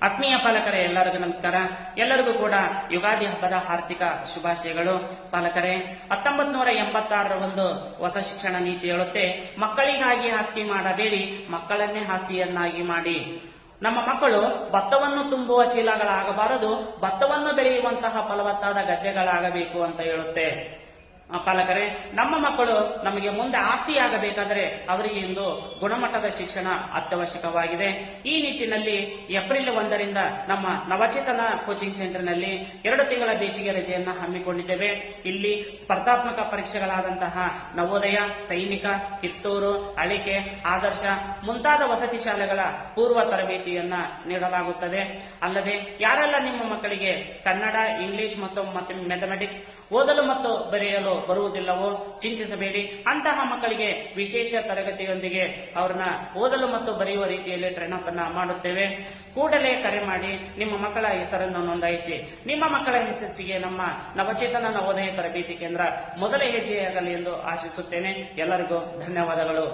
ಆತ್ಮೀಯ ಪಾಲಕರೇ, ಎಲ್ಲರಿಗೂ ನಮಸ್ಕಾರ. ಎಲ್ಲರಿಗೂ ಕೂಡ ಯುಗಾದಿ ಹಬ್ಬದ ಆರ್ಥಿಕ ಶುಭಾಶಯಗಳು. ಪಾಲಕರೇ, 1986 ಒಂದು ಹೊಸ ಶಿಕ್ಷಣ ನೀತಿ ಹೇಳುತ್ತೆ, ಮಕ್ಕಳಿಗಾಗಿ ಆಸ್ತಿ ಮಾಡಬೇಡಿ, ಮಕ್ಕಳನ್ನೇ ಆಸ್ತಿಯನ್ನಾಗಿ ಮಾಡಿ. ನಮ್ಮ ಮಕ್ಕಳು ಭತ್ತವನ್ನು ತುಂಬುವ ಚೀಲಗಳಾಗಬಾರದು, ಭತ್ತವನ್ನು ಬೆಳೆಯುವಂತಹ ಫಲವತ್ತಾದ ಗದ್ದೆಗಳಾಗಬೇಕು ಅಂತ ಹೇಳುತ್ತೆ. ಪಾಲಕರೇ, ನಮ್ಮ ಮಕ್ಕಳು ನಮಗೆ ಮುಂದೆ ಆಸ್ತಿಯಾಗಬೇಕಾದರೆ ಅವರಿಗೆ ಇಂದು ಗುಣಮಟ್ಟದ ಶಿಕ್ಷಣ ಅತ್ಯವಶ್ಯಕವಾಗಿದೆ. ಈ ನಿಟ್ಟಿನಲ್ಲಿ ಏಪ್ರಿಲ್ 1ರಿಂದ ನಮ್ಮ ನವಚೇತನ ಕೋಚಿಂಗ್ ಸೆಂಟರ್ನಲ್ಲಿ 2 ತಿಂಗಳ ಬೇಸಿಗೆ ರಜೆಯನ್ನ ಹಮ್ಮಿಕೊಂಡಿದ್ದೇವೆ. ಇಲ್ಲಿ ಸ್ಪರ್ಧಾತ್ಮಕ ಪರೀಕ್ಷೆಗಳಾದಂತಹ ನವೋದಯ, ಸೈನಿಕ, ಕಿತ್ತೂರು, ಅಳಿಕೆ, ಆದರ್ಶ ಮುಂತಾದ ವಸತಿ ಶಾಲೆಗಳ ಪೂರ್ವ ತರಬೇತಿಯನ್ನ ನೀಡಲಾಗುತ್ತದೆ. ಅಲ್ಲದೆ ಯಾರೆಲ್ಲ ನಿಮ್ಮ ಮಕ್ಕಳಿಗೆ ಕನ್ನಡ, ಇಂಗ್ಲಿಷ್ ಮತ್ತು ಮ್ಯಾಥಮೆಟಿಕ್ಸ್ ಓದಲು ಮತ್ತು ಬರೆಯಲು ಬರುವುದಿಲ್ಲವೋ ಚಿಂತಿಸಬೇಡಿ. ಅಂತಹ ಮಕ್ಕಳಿಗೆ ವಿಶೇಷ ತರಗತಿಯೊಂದಿಗೆ ಅವರನ್ನ ಓದಲು ಮತ್ತು ಬರೆಯುವ ರೀತಿಯಲ್ಲಿ ಟ್ರೈನ್ ಅಪ್ ಅನ್ನ ಮಾಡುತ್ತೇವೆ. ಕೂಡಲೇ ಕರೆ ಮಾಡಿ ನಿಮ್ಮ ಮಕ್ಕಳ ಹೆಸರನ್ನು ನೋಂದಾಯಿಸಿ. ನಿಮ್ಮ ಮಕ್ಕಳ ಯಶಸ್ಸಿಗೆ ನಮ್ಮ ನವಚೇತನ ನವೋದಯ ತರಬೇತಿ ಕೇಂದ್ರ ಮೊದಲ ಹೆಜ್ಜೆಯಾಗಲಿ ಎಂದು ಆಶಿಸುತ್ತೇನೆ. ಎಲ್ಲರಿಗೂ ಧನ್ಯವಾದಗಳು.